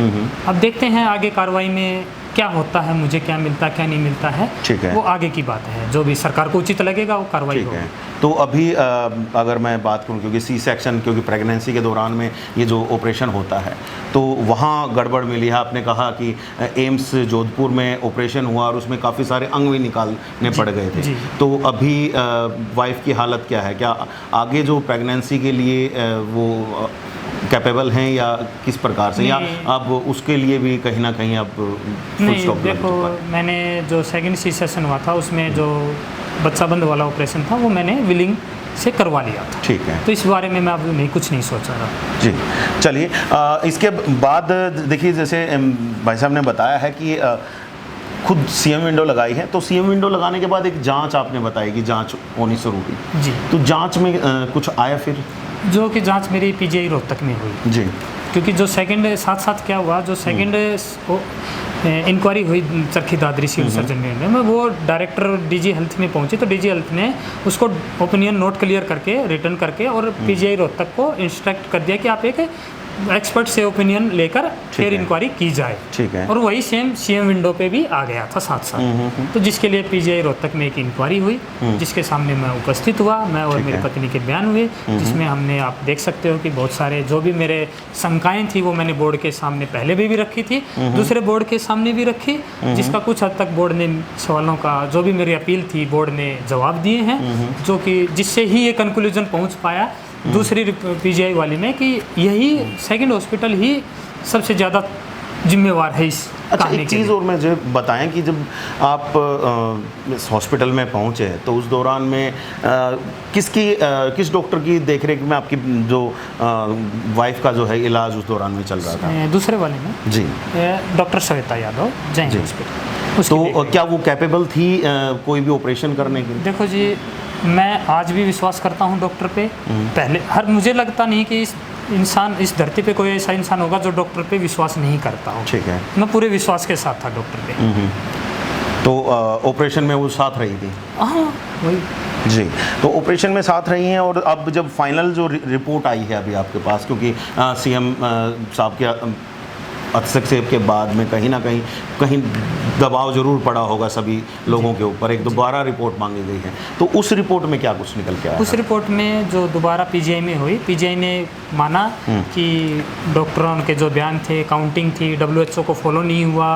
अब देखते हैं आगे कार्रवाई में क्या होता है, मुझे क्या मिलता क्या नहीं मिलता है, ठीक है, वो आगे की बात है। जो भी सरकार को उचित लगेगा वो कार्रवाई होगी। तो अभी अगर मैं बात करूं, क्योंकि सी सेक्शन, क्योंकि प्रेगनेंसी के दौरान में ये जो ऑपरेशन होता है, तो वहाँ गड़बड़ मिली है। आपने कहा कि एम्स जोधपुर में ऑपरेशन हुआ और उसमें काफ़ी सारे अंग भी निकालने पड़ गए थे। तो अभी वाइफ की हालत क्या है? क्या आगे जो प्रेगनेंसी के लिए वो कैपेबल हैं या किस प्रकार से, या अब उसके लिए भी कहीं ना कहीं अब नहीं? देखो, मैंने जो सेकंड सी सेशन हुआ था उसमें जो बच्चा बंद वाला ऑपरेशन था वो मैंने विलिंग से करवा लिया था। ठीक है। तो इस बारे में मैं अब नहीं कुछ नहीं सोच रहा। जी, चलिए। इसके बाद देखिए, जैसे भाई साहब ने बताया है कि खुद सीएम विंडो लगाई है, तो सीएम विंडो लगाने के बाद एक जांच आपने बताई कि जांच होनी शुरू हुई जी। तो जांच में कुछ आया फिर? जो कि जांच मेरी पीजीआई रोहतक में हुई जी, क्योंकि जो सेकंड साथ क्या हुआ, जो सेकंड इंक्वायरी हुई चरखी दादरी सिविल सर्जन में, वो डायरेक्टर डीजी हेल्थ में पहुंची, तो डीजी हेल्थ ने उसको ओपिनियन नोट क्लियर करके रिटर्न करके और पीजीआई रोहतक को इंस्ट्रक्ट कर दिया कि आप एक एक्सपर्ट से ओपिनियन लेकर फिर इंक्वायरी की जाए। ठीक है। और वही सेम सीएम विंडो पे भी आ गया था साथ साथ। तो जिसके लिए पीजीआई रोहतक में एक इंक्वायरी हुई, जिसके सामने मैं उपस्थित हुआ, मैं और मेरी पत्नी के बयान हुए, जिसमें हमने, आप देख सकते हो कि बहुत सारे जो भी मेरे शंकाएं थी वो मैंने बोर्ड के सामने पहले भी रखी थी, दूसरे बोर्ड के सामने भी रखी, जिसका कुछ हद तक बोर्ड ने सवालों का, जो भी मेरी अपील थी, बोर्ड ने जवाब दिए हैं, जो कि जिससे ही ये कंक्लूजन पहुँच पाया दूसरी पीजीआई वाली में कि यही सेकंड हॉस्पिटल ही सबसे ज़्यादा जिम्मेवार है इस अच्छा, कहानी एक के चीज़ लिए। और मुझे बताएं कि जब आप इस हॉस्पिटल में पहुंचे तो उस दौरान में किस डॉक्टर की देखरेख में आपकी जो वाइफ का जो है इलाज उस दौरान में चल रहा था? दूसरे वाले में जी। डॉक्टर श्वेता यादव जैन जी। हॉस्पिटल। तो क्या वो कैपेबल थी कोई भी ऑपरेशन करने की? देखो जी, मैं आज भी विश्वास करता हूँ डॉक्टर पे। पहले मुझे लगता नहीं कि इस धरती पे कोई ऐसा इंसान होगा जो डॉक्टर पे विश्वास नहीं करता हो। ठीक है। मैं पूरे विश्वास के साथ था डॉक्टर पे। तो ऑपरेशन में वो साथ रही थी? हाँ, वही। जी। तो ऑपरेशन में साथ रही हैं, और अब जब फाइनल जो रिपोर्ट आई है अभी आपके पास, क्योंकि सीएम साहब के हस्तक्षेप के बाद में कहीं ना कहीं दबाव जरूर पड़ा होगा सभी लोगों के ऊपर, एक दोबारा रिपोर्ट मांगी गई है, तो उस रिपोर्ट में क्या कुछ निकल के आया? उस रिपोर्ट में जो दोबारा पीजीआई में हुई, पीजीआई ने माना कि डॉक्टरों के जो बयान थे, काउंटिंग थी, डब्ल्यूएचओ को फॉलो नहीं हुआ,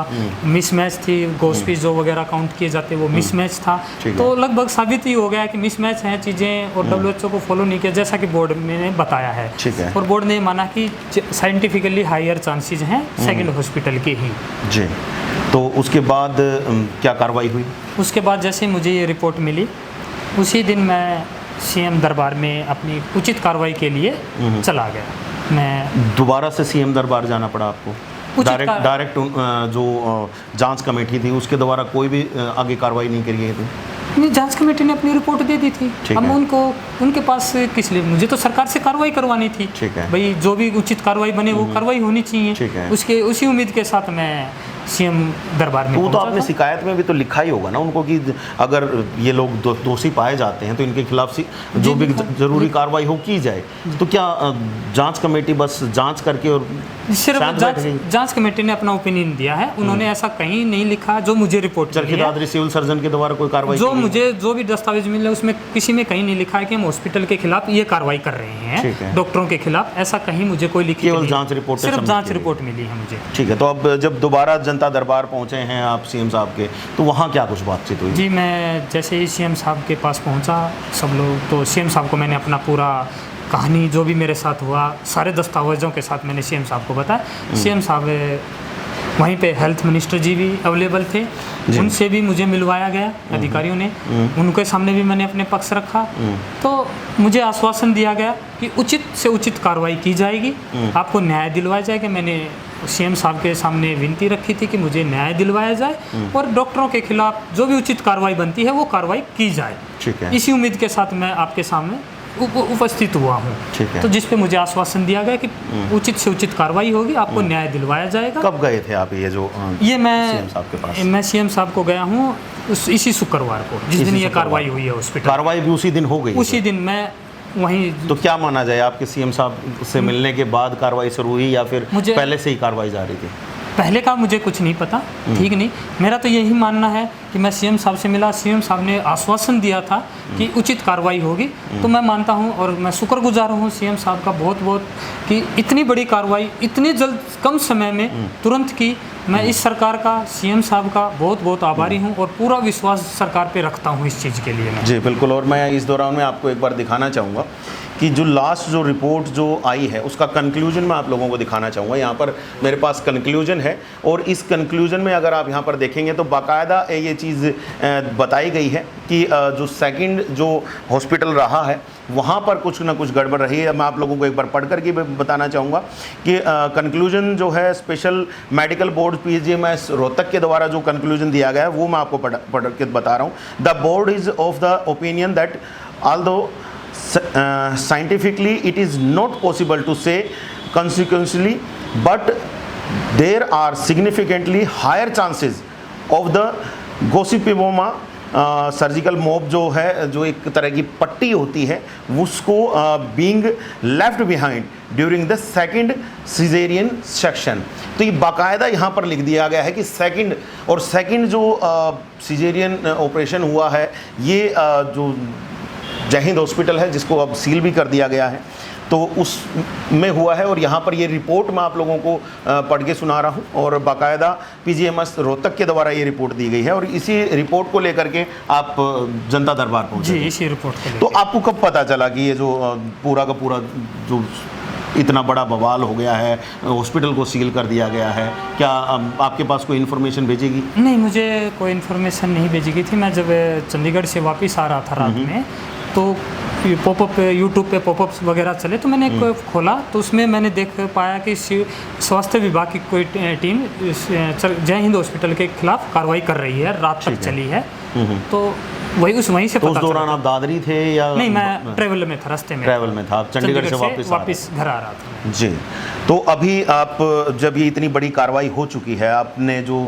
मिसमैच थी, गोस्पी जो वगैरह काउंट किए जाते वो मिसमैच था। तो लगभग साबित ही हो गया कि मिसमैच हैं चीज़ें, और डब्ल्यूएचओ को फॉलो नहीं किया, जैसा कि बोर्ड ने बताया है। ठीक है। और बोर्ड ने माना कि साइंटिफिकली हायर चांसेस हैं सेकंड हॉस्पिटल के ही। जी। तो उसके बाद क्या कार्रवाई हुई? उसके बाद जैसे मुझे ये रिपोर्ट मिली, उसी दिन मैं सीएम दरबार में अपनी उचित कार्रवाई के लिए चला गया। मैं दोबारा से सीएम दरबार जाना पड़ा आपको? डायरेक्ट जो जांच कमेटी थी उसके द्वारा कोई भी आगे कार्रवाई नहीं करी गई थी? नहीं, जांच कमेटी ने अपनी रिपोर्ट दे दी थी। हम उनको उनके पास किस लिए, मुझे तो सरकार से कार्रवाई करवानी थी। ठीक है। भाई जो भी उचित कार्रवाई बने वो कार्रवाई होनी चाहिए। ठीक है। उसके उसी उम्मीद के साथ मैं सीएम दरबार में तो वो तो पहुंचा आपने था। शिकायत में भी तो लिखा ही होगा ना उनको कि अगर ये लोग दोषी पाए जाते हैं तो इनके खिलाफ जो भी जरूरी कार्रवाई हो की जाए। तो क्या जांच कमेटी बस जांच करके और सिर्फ जांच कमेटी ने अपना ओपिनियन दिया है, उन्होंने ऐसा कहीं नहीं लिखा जो मुझे report Charkhi Dadri civil surgeon के द्वारा कोई कार्रवाई जो भी दस्तावेज मिले उसमें किसी में कहीं नहीं लिखा है कि हम हॉस्पिटल के खिलाफ ये कार्रवाई कर रहे हैं, डॉक्टरों के खिलाफ, ऐसा कहीं मुझे कोई लिखी केवल जांच रिपोर्ट, सिर्फ जांच रिपोर्ट मिली है मुझे। ठीक है। तो अब जब दोबारा जनता दरबार पहुंचे हैं आप सीएम साहब के, तो वहाँ क्या कुछ बातचीत हुई? जी, मैं जैसे ही सीएम साहब के पास पहुंचा, सब लोग, तो सीएम साहब को मैंने अपना पूरा कहानी जो भी मेरे साथ हुआ सारे दस्तावेज़ों के साथ मैंने सीएम साहब को बताया। सीएम साहब वहीं पे हेल्थ मिनिस्टर जी भी अवेलेबल थे, उनसे भी मुझे मिलवाया गया अधिकारियों ने, उनके सामने भी मैंने अपने पक्ष रखा। तो मुझे आश्वासन दिया गया कि उचित से उचित कार्रवाई की जाएगी, आपको न्याय दिलवाया जाएगा। मैंने सीएम साहब के सामने विनती रखी थी कि मुझे न्याय दिलवाया जाए और डॉक्टरों के खिलाफ जो भी उचित कार्रवाई बनती है वो कार्रवाई की जाए। ठीक है। इसी उम्मीद के साथ मैं आपके सामने उपस्थित हुआ हूँ। ठीक है। तो जिस पे मुझे आश्वासन दिया गया कि उचित से उचित कार्रवाई होगी, आपको न्याय दिलवाया जाएगा। कब गए थे आप ये मैं सीएम साहब के पास? मैं सीएम साहब को गया हूँ इसी शुक्रवार को, जिस दिन ये कार्रवाई हुई है हॉस्पिटल। कार्रवाई भी उसी दिन हो गई? उसी दिन मैं वहीं। तो क्या माना जाए, आपके सीएम साहब से मिलने के बाद कार्रवाई शुरू हुई या फिर पहले से ही कार्रवाई जारी थी? पहले का मुझे कुछ नहीं पता, ठीक नहीं। मेरा तो यही मानना है कि मैं सीएम साहब से मिला, सीएम साहब ने आश्वासन दिया था कि उचित कार्रवाई होगी। तो मैं मानता हूं और मैं शुक्रगुजार हूं सीएम साहब का बहुत बहुत कि इतनी बड़ी कार्रवाई इतने जल्द कम समय में तुरंत की। मैं इस सरकार का, सीएम साहब का बहुत बहुत आभारी हूं और पूरा विश्वास सरकार पे रखता हूं इस चीज़ के लिए मैं। जी बिल्कुल। और मैं इस दौरान में आपको एक बार दिखाना चाहूँगा कि जो लास्ट जो रिपोर्ट जो आई है उसका कंक्लूजन मैं आप लोगों को दिखाना चाहूँगा। यहाँ पर मेरे पास कंक्लूजन है और इस कंक्लूजन में अगर आप यहाँ पर देखेंगे तो बाकायदा ये चीज़ बताई गई है कि जो सेकंड जो हॉस्पिटल रहा है वहाँ पर कुछ ना कुछ गड़बड़ रही है। मैं आप लोगों को एक बार पढ़ कर के बताना चाहूँगा कि कंक्लूजन जो है स्पेशल मेडिकल बोर्ड पीजीएमएस रोहतक के द्वारा जो कंक्लूजन दिया गया है वो मैं आपको पढ़ के बता रहा हूँ। The board is of the opinion that although scientifically it is not possible to say consequently, but there are significantly higher chances of the gossypoma surgical mob जो है, जो एक तरह की पट्टी होती है, उसको being left behind during the second caesarean section. तो ये बाकायदा यहाँ पर लिख दिया गया है कि सेकंड जो सिजेरियन ऑपरेशन हुआ है ये जो जय हिंद हॉस्पिटल है जिसको अब सील भी कर दिया गया है, तो उसमें हुआ है। और यहाँ पर ये रिपोर्ट मैं आप लोगों को पढ़ के सुना रहा हूँ और बाकायदा पीजीएमएस रोहतक के द्वारा ये रिपोर्ट दी गई है और इसी रिपोर्ट को लेकर के आप जनता दरबार पहुँचे। जी, इसी रिपोर्ट को तो आपको कब पता चला कि ये जो पूरा का पूरा जो इतना बड़ा बवाल हो गया है, हॉस्पिटल को सील कर दिया गया है, क्या आपके पास कोई इन्फॉर्मेशन भेजेगी? नहीं, मुझे कोई इन्फॉर्मेशन नहीं भेजी गई थी। मैं जब चंडीगढ़ से वापस आ रहा था रात में, तो पॉपअप यूट्यूब पे पॉपअप्स वगैरह चले, तो मैंने एक खोला, तो उसमें मैंने देख पाया कि स्वास्थ्य विभाग की कोई टीम जय हिंद हॉस्पिटल के खिलाफ कार्रवाई कर रही है, रात तक चली है। तो वहीं से तो पता उस दौरान आप दादरी थे या? नहीं, मैं ट्रेवल में था, रास्ते में ट्रैवल में था, आप चंडीगढ़ से वापस घर आ रहा था जी। तो अभी आप जब ये इतनी बड़ी कार्रवाई हो चुकी है, आपने जो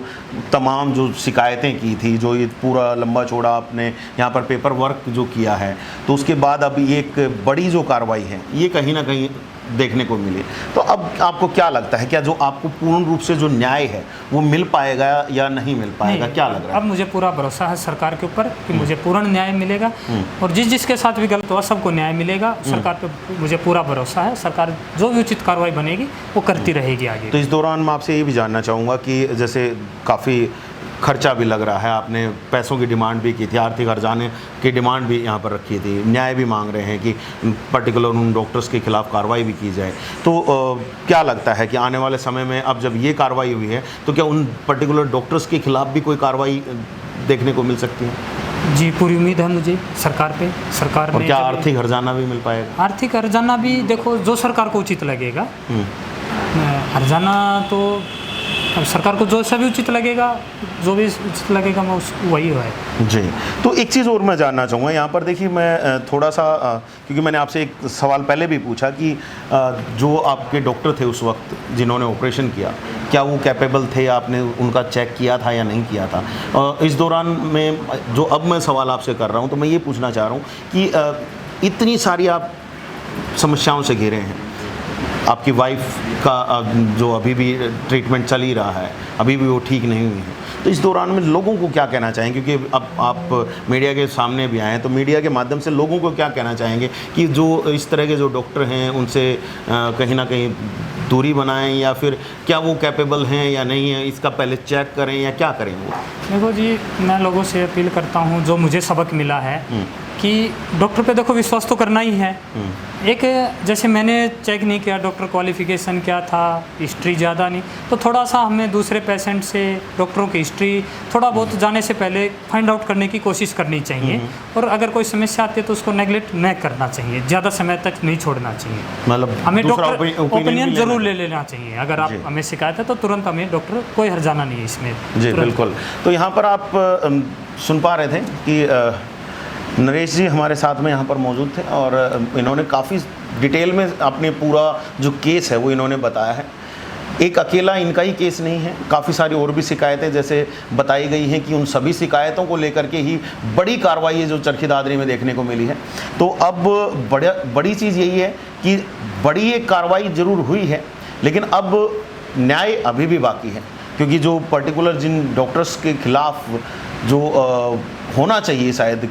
तमाम जो शिकायतें की थी, जो ये पूरा लंबा चौड़ा आपने यहाँ पर पेपर वर्क जो किया है, तो उसके बाद अब ये एक बड़ी जो कार्रवाई है ये कहीं ना कहीं देखने को मिली, तो अब आपको क्या लगता है, क्या जो आपको पूर्ण रूप से जो न्याय है वो मिल पाएगा या नहीं मिल पाएगा? क्या लग रहा है? अब मुझे पूरा भरोसा है सरकार के ऊपर कि मुझे पूर्ण न्याय मिलेगा, और जिसके साथ भी गलत हुआ सबको न्याय मिलेगा। सरकार पे मुझे पूरा भरोसा है, सरकार जो भी उचित कार्रवाई बनेगी वो करती रहेगी आगे। तो इस दौरान मैं आपसे ये भी जानना चाहूँगा कि जैसे काफ़ी खर्चा भी लग रहा है, आपने पैसों की डिमांड भी की थी, आर्थिक हर्जाने की डिमांड भी यहाँ पर रखी थी, न्याय भी मांग रहे हैं कि पर्टिकुलर उन डॉक्टर्स के खिलाफ कार्रवाई भी की जाए, तो क्या लगता है कि आने वाले समय में अब जब ये कार्रवाई हुई है तो क्या उन पर्टिकुलर डॉक्टर्स के खिलाफ भी कोई कार्रवाई देखने को मिल सकती है? जी, पूरी उम्मीद है मुझे सरकार पे। सरकार और ने क्या आर्थिक हर्जाना भी मिल पाएगा? आर्थिक हर्जाना भी देखो, जो सरकार को उचित लगेगा। हर्जाना तो अब सरकार को जो सा भी उचित लगेगा, जो भी उचित लगेगा, मैं उस वही है जी। तो एक चीज़ और मैं जानना चाहूँगा यहाँ पर, देखिए मैं थोड़ा सा क्योंकि मैंने आपसे एक सवाल पहले भी पूछा कि जो आपके डॉक्टर थे उस वक्त जिन्होंने ऑपरेशन किया, क्या वो कैपेबल थे, आपने उनका चेक किया था या नहीं किया था? इस दौरान में जो अब मैं सवाल आपसे कर रहा हूँ, तो मैं ये पूछना चाह रहा हूँ कि इतनी सारी आप समस्याओं से घिरे हैं, आपकी वाइफ का जो अभी भी ट्रीटमेंट चल ही रहा है, अभी भी वो ठीक नहीं हुई है, तो इस दौरान में लोगों को क्या कहना चाहेंगे? क्योंकि अब आप मीडिया के सामने भी आए हैं, तो मीडिया के माध्यम से लोगों को क्या कहना चाहेंगे कि जो इस तरह के जो डॉक्टर हैं उनसे कहीं ना कहीं दूरी बनाएं, या फिर क्या वो कैपेबल हैं या नहीं है, इसका पहले चेक करें या क्या करें वो? देखो जी, मैं लोगों से अपील करता हूँ, जो मुझे सबक मिला है कि डॉक्टर पे देखो विश्वास तो करना ही है। एक जैसे मैंने चेक नहीं किया, डॉक्टर क्वालिफिकेशन क्या था, हिस्ट्री ज़्यादा नहीं, तो थोड़ा सा हमें दूसरे पेशेंट से डॉक्टरों की हिस्ट्री थोड़ा बहुत जाने से पहले फाइंड आउट करने की कोशिश करनी चाहिए, और अगर कोई समस्या आती है तो उसको नेगलेक्ट नहीं करना चाहिए, ज़्यादा समय तक नहीं छोड़ना चाहिए। मतलब हमें डॉक्टर ओपिनियन जरूर ले लेना चाहिए। अगर आप हमें शिकायत है तो तुरंत हमें डॉक्टर, कोई हर्जाना नहीं है इसमें जी। बिल्कुल। तो यहाँ पर आप सुन पा रहे थे कि नरेश जी हमारे साथ में यहाँ पर मौजूद थे, और इन्होंने काफ़ी डिटेल में अपने पूरा जो केस है वो इन्होंने बताया है। एक अकेला इनका ही केस नहीं है, काफ़ी सारी और भी शिकायतें जैसे बताई गई हैं कि उन सभी शिकायतों को लेकर के ही बड़ी कार्रवाई है जो चरखी दादरी में देखने को मिली है। तो अब बड़ी चीज़ यही है कि बड़ी एक कार्रवाई ज़रूर हुई है, लेकिन अब न्याय अभी भी बाकी है, क्योंकि जो पर्टिकुलर जिन डॉक्टर्स के खिलाफ जो होना चाहिए शायद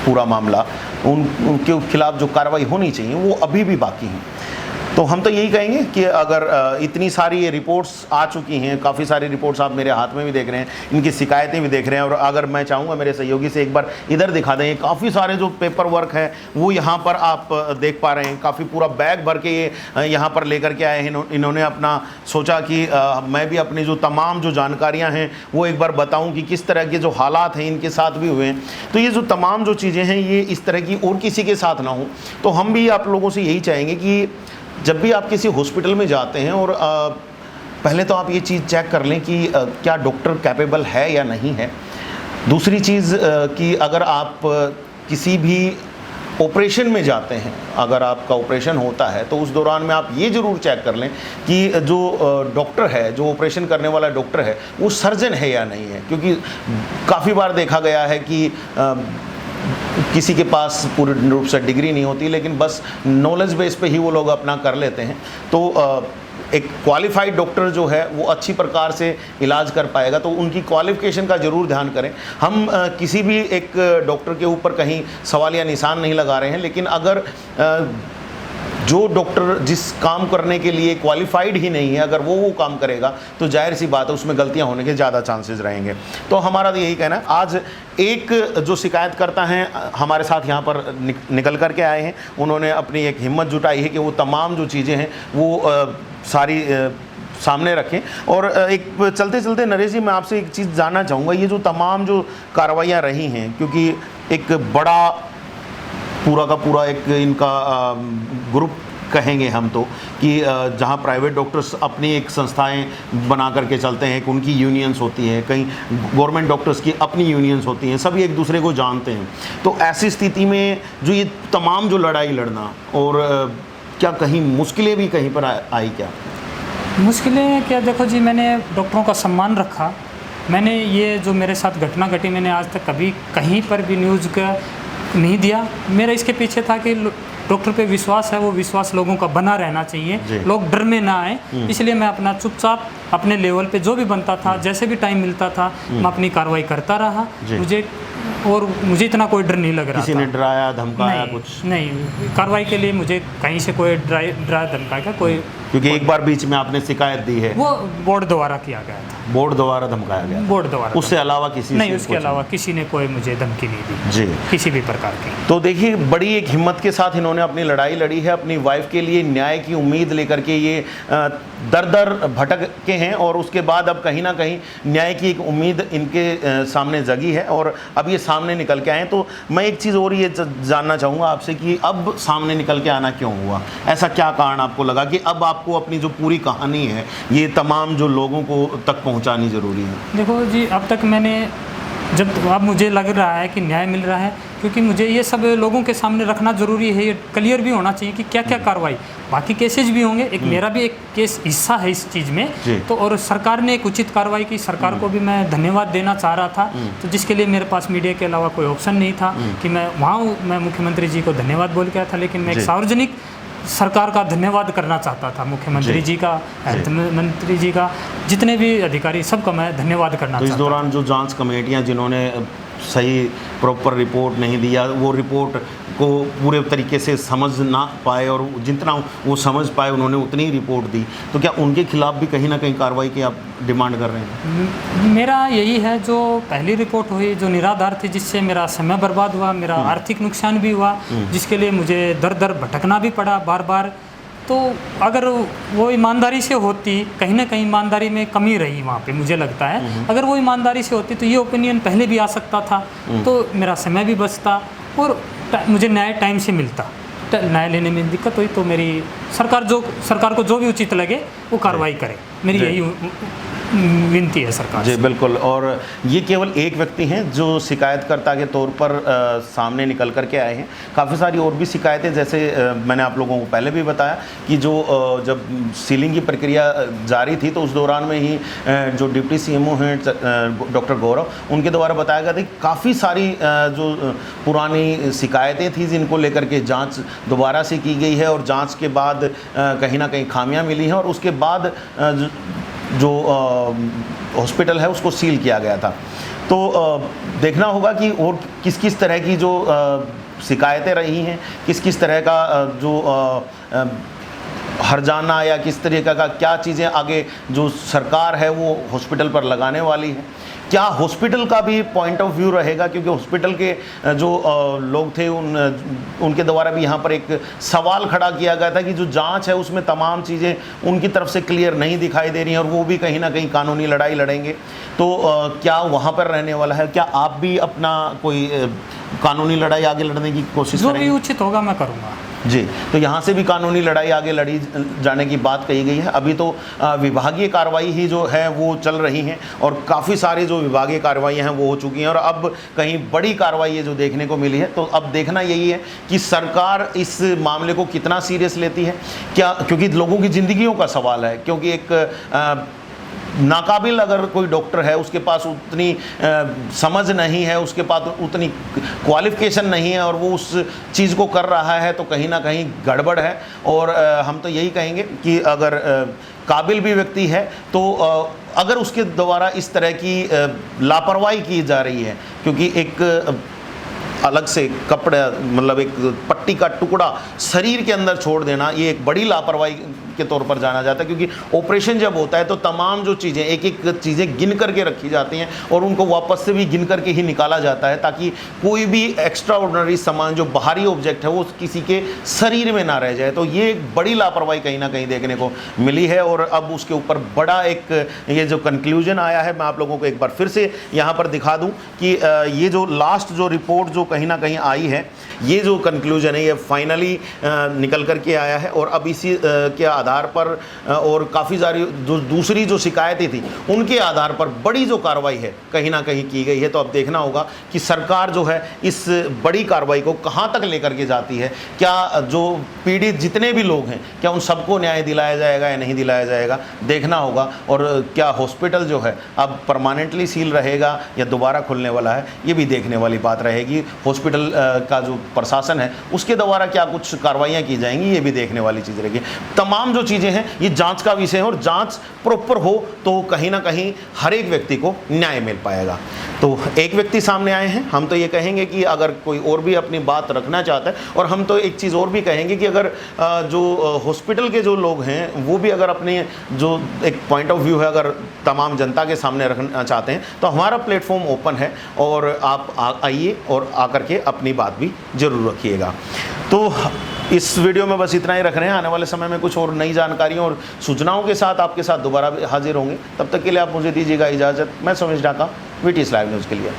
पूरा मामला, उनके खिलाफ जो कार्रवाई होनी चाहिए वो अभी भी बाकी है। तो हम तो यही कहेंगे कि अगर इतनी सारी ये रिपोर्ट्स आ चुकी हैं, काफ़ी सारी रिपोर्ट्स आप मेरे हाथ में भी देख रहे हैं, इनकी शिकायतें भी देख रहे हैं, और अगर मैं चाहूँगा मेरे सहयोगी से एक बार इधर दिखा दें, काफ़ी सारे जो पेपर वर्क है वो यहाँ पर आप देख पा रहे हैं, काफ़ी पूरा बैग भर के ये यहाँ पर लेकर के आए हैं। इन्होंने अपना सोचा कि मैं भी अपनी जो तमाम जो जानकारियाँ हैं वो एक बार बताऊँ कि किस तरह के जो हालात हैं इनके साथ भी हुए हैं। तो ये जो तमाम जो चीज़ें हैं ये इस तरह की और किसी के साथ ना हो, तो हम भी आप लोगों से यही चाहेंगे कि जब भी आप किसी हॉस्पिटल में जाते हैं, और पहले तो आप ये चीज़ चेक कर लें कि क्या डॉक्टर कैपेबल है या नहीं है। दूसरी चीज़ कि अगर आप किसी भी ऑपरेशन में जाते हैं, अगर आपका ऑपरेशन होता है तो उस दौरान में आप ये ज़रूर चेक कर लें कि जो डॉक्टर है, जो ऑपरेशन करने वाला डॉक्टर है, वो सर्जन है या नहीं है। क्योंकि काफ़ी बार देखा गया है कि किसी के पास पूर्ण रूप से डिग्री नहीं होती, लेकिन बस नॉलेज बेस पे ही वो लोग अपना कर लेते हैं। तो एक क्वालिफाइड डॉक्टर जो है वो अच्छी प्रकार से इलाज कर पाएगा, तो उनकी क्वालिफिकेशन का ज़रूर ध्यान करें। हम किसी भी एक डॉक्टर के ऊपर कहीं सवाल या निशान नहीं लगा रहे हैं, लेकिन अगर जो डॉक्टर जिस काम करने के लिए क्वालिफाइड ही नहीं है, अगर वो काम करेगा तो जाहिर सी बात है उसमें गलतियां होने के ज़्यादा चांसेस रहेंगे। तो हमारा तो यही कहना है। आज एक जो शिकायत करता है हमारे साथ यहाँ पर निकल कर के आए हैं, उन्होंने अपनी एक हिम्मत जुटाई है कि वो तमाम जो चीज़ें हैं वो सारी सामने रखें। और एक चलते चलते नरेश जी, मैं आपसे एक चीज़ जानना चाहूँगा, ये जो तमाम जो कार्रवाइयाँ रही हैं, क्योंकि एक बड़ा पूरा का पूरा एक इनका ग्रुप कहेंगे हम तो, कि जहाँ प्राइवेट डॉक्टर्स अपनी एक संस्थाएं बना करके चलते हैं, कि उनकी यूनियंस होती हैं, कहीं गवर्नमेंट डॉक्टर्स की अपनी यूनियंस होती हैं, सभी एक दूसरे को जानते हैं। तो ऐसी स्थिति में जो ये तमाम जो लड़ाई लड़ना, और क्या कहीं मुश्किलें भी कहीं पर आई क्या? मुश्किलें क्या, देखो जी, मैंने डॉक्टरों का सम्मान रखा। मैंने ये जो मेरे साथ घटना घटी, मैंने आज तक कभी कहीं पर भी न्यूज़ का नहीं दिया। मेरा इसके पीछे था कि डॉक्टर पे विश्वास है, वो विश्वास लोगों का बना रहना चाहिए, लोग डर में ना आए। इसलिए मैं अपना चुपचाप अपने लेवल पे जो भी बनता था, जैसे भी टाइम मिलता था, मैं अपनी कार्रवाई करता रहा। मुझे इतना कोई डर नहीं लग रहा। किसी ने डराया धमकाया कुछ नहीं, कार्रवाई के लिए मुझे कहीं से कोई डरा धमकाया कोई, क्योंकि एक बार बीच में आपने शिकायत दी है, वो बोर्ड द्वारा किया गया था। बोर्ड द्वारा धमकाया गया? बोर्ड द्वारा, उससे अलावा किसी नहीं, उसके अलावा किसी ने कोई मुझे धमकी नहीं दी जी, किसी भी प्रकार की। तो देखिए, बड़ी एक हिम्मत के साथ इन्होंने अपनी लड़ाई लड़ी है, अपनी वाइफ के लिए न्याय की उम्मीद लेकर के ये दर दर भटक के हैं, और उसके बाद अब कहीं ना कहीं न्याय की एक उम्मीद इनके सामने जगी है, और अब ये सामने निकल के आए। तो मैं एक चीज़ और ये जानना चाहूँगा आपसे कि अब सामने निकल के आना क्यों हुआ? ऐसा क्या कारण आपको लगा कि अब आपको अपनी जो पूरी कहानी है ये तमाम जो लोगों को तक पहुँचानी ज़रूरी है? देखो जी, अब तक मैंने अब मुझे लग रहा है कि न्याय मिल रहा है, क्योंकि मुझे ये सब लोगों के सामने रखना ज़रूरी है। ये क्लियर भी होना चाहिए कि क्या क्या कार्रवाई, बाकी केसेज भी होंगे, एक मेरा भी एक केस हिस्सा है इस चीज़ में। तो और सरकार ने एक उचित कार्रवाई की, सरकार को भी मैं धन्यवाद देना चाह रहा था, तो जिसके लिए मेरे पास मीडिया के अलावा कोई ऑप्शन नहीं था कि मैं मुख्यमंत्री जी को धन्यवाद बोल के आया था। लेकिन मैं एक सार्वजनिक सरकार का धन्यवाद करना चाहता था, मुख्यमंत्री जी का, हेल्थ मंत्री जी का, जितने भी अधिकारी, सबका मैं धन्यवाद करना चाहता था। इस दौरान जो जांच कमेटियां जिन्होंने सही प्रॉपर रिपोर्ट नहीं दिया, वो रिपोर्ट को पूरे तरीके से समझ ना पाए, और जितना वो समझ पाए उन्होंने उतनी ही रिपोर्ट दी, तो क्या उनके खिलाफ भी कहीं ना कहीं कार्रवाई की आप डिमांड कर रहे हैं? मेरा यही है, जो पहली रिपोर्ट हुई जो निराधार थी, जिससे मेरा समय बर्बाद हुआ, मेरा आर्थिक नुकसान भी हुआ, जिसके लिए मुझे दर दर भटकना भी पड़ा बार बार। तो अगर वो ईमानदारी से होती, कहीं ना कहीं ईमानदारी में कमी रही वहाँ पे, मुझे लगता है अगर वो ईमानदारी से होती तो ये ओपिनियन पहले भी आ सकता था, तो मेरा समय भी बचता और मुझे न्याय टाइम से मिलता। न्याय लेने में दिक्कत हुई तो मेरी सरकार को जो भी उचित लगे वो कार्रवाई करे, मेरी यही विनती है सरकार जी। बिल्कुल। और ये केवल एक व्यक्ति हैं जो शिकायतकर्ता के तौर पर सामने निकल कर के आए हैं। काफ़ी सारी और भी शिकायतें, जैसे मैंने आप लोगों को पहले भी बताया कि जो जब सीलिंग की प्रक्रिया जारी थी तो उस दौरान में ही जो डिप्टी सीएमओ हैं डॉक्टर गौरव, उनके द्वारा बताया गया था कि काफ़ी सारी जो पुरानी शिकायतें थी जिनको लेकर के जाँच दोबारा से की गई है, और जाँच के बाद कहीं ना कहीं खामियाँ मिली हैं, और उसके बाद जो हॉस्पिटल है उसको सील किया गया था। तो देखना होगा कि और किस किस तरह की जो शिकायतें रही हैं, किस किस तरह का जो हर्जाना या किस तरीके का क्या चीज़ें आगे जो सरकार है वो हॉस्पिटल पर लगाने वाली है। क्या हॉस्पिटल का भी पॉइंट ऑफ व्यू रहेगा, क्योंकि हॉस्पिटल के जो लोग थे उनके द्वारा भी यहाँ पर एक सवाल खड़ा किया गया था कि जो जांच है उसमें तमाम चीज़ें उनकी तरफ से क्लियर नहीं दिखाई दे रही हैं, और वो भी कहीं ना कहीं कानूनी लड़ाई लड़ेंगे। तो क्या वहाँ पर रहने वाला है? क्या आप भी अपना कोई कानूनी लड़ाई आगे लड़ने की कोशिश करेंगे? जो भी उचित होगा मैं करूँगा जी। तो यहाँ से भी कानूनी लड़ाई आगे लड़ी जाने की बात कही गई है। अभी तो विभागीय कार्रवाई ही जो है वो चल रही हैं, और काफ़ी सारी जो विभागीय कार्रवाइयाँ हैं वो हो चुकी हैं, और अब कहीं बड़ी कार्रवाई है जो देखने को मिली है। तो अब देखना यही है कि सरकार इस मामले को कितना सीरियस लेती है, क्या, क्योंकि लोगों की ज़िंदगियों का सवाल है। क्योंकि एक नाकाबिल अगर कोई डॉक्टर है, उसके पास उतनी समझ नहीं है, उसके पास उतनी क्वालिफिकेशन नहीं है, और वो उस चीज़ को कर रहा है, तो कहीं ना कहीं गड़बड़ है। और हम तो यही कहेंगे कि अगर काबिल भी व्यक्ति है तो अगर उसके द्वारा इस तरह की लापरवाही की जा रही है, क्योंकि अलग से कपड़ा मतलब एक पट्टी का टुकड़ा शरीर के अंदर छोड़ देना, ये एक बड़ी लापरवाही के तौर पर जाना जाता है। क्योंकि ऑपरेशन जब होता है तो तमाम जो चीज़ें एक एक चीज़ें गिन करके रखी जाती हैं और उनको वापस से भी गिन करके ही निकाला जाता है, ताकि कोई भी एक्स्ट्रा ऑर्डिनरी सामान जो बाहरी ऑब्जेक्ट है वो किसी के शरीर में ना रह जाए। तो ये एक बड़ी लापरवाही कहीं ना कहीं देखने को मिली है और अब उसके ऊपर बड़ा एक ये जो कंक्लूजन आया है, मैं आप लोगों को एक बार फिर से यहाँ पर दिखा दूँ कि ये जो लास्ट जो रिपोर्ट जो कहीं ना कहीं आई है, ये जो कंक्लूजन है ये फाइनली निकल करके आया है। और अब इसी के आधार पर और काफ़ी सारी जो दूसरी जो शिकायतें थी उनके आधार पर बड़ी जो कार्रवाई है कहीं ना कहीं की गई है। तो अब देखना होगा कि सरकार जो है इस बड़ी कार्रवाई को कहाँ तक लेकर के जाती है। क्या जो पीड़ित जितने भी लोग हैं क्या उन सबको न्याय दिलाया जाएगा या नहीं दिलाया जाएगा, देखना होगा। और क्या हॉस्पिटल जो है अब परमानेंटली सील रहेगा या दोबारा खुलने वाला है, ये भी देखने वाली बात रहेगी। हॉस्पिटल का जो प्रशासन है उसके द्वारा क्या कुछ कार्रवाइयाँ की जाएंगी, ये भी देखने वाली चीज़ रहेगी। तमाम जो चीज़ें हैं ये जांच का विषय है और जांच प्रॉपर हो तो कहीं ना कहीं हर एक व्यक्ति को न्याय मिल पाएगा। तो एक व्यक्ति सामने आए हैं, हम तो ये कहेंगे कि अगर कोई और भी अपनी बात रखना चाहता है, और हम तो एक चीज़ और भी कहेंगे कि अगर जो हॉस्पिटल के जो लोग हैं वो भी अगर अपने जो एक पॉइंट ऑफ व्यू है अगर तमाम जनता के सामने रखना चाहते हैं तो हमारा प्लेटफॉर्म ओपन है और आप आइए और आकर के अपनी बात भी ज़रूर रखिएगा। तो इस वीडियो में बस इतना ही रख रहे हैं। आने वाले समय में कुछ और नई जानकारियों और सूचनाओं के साथ आपके साथ दोबारा हाजिर होंगे। तब तक के लिए आप मुझे दीजिएगा इजाज़त। मैं Somesh Dhaka, VTS live news के लिए।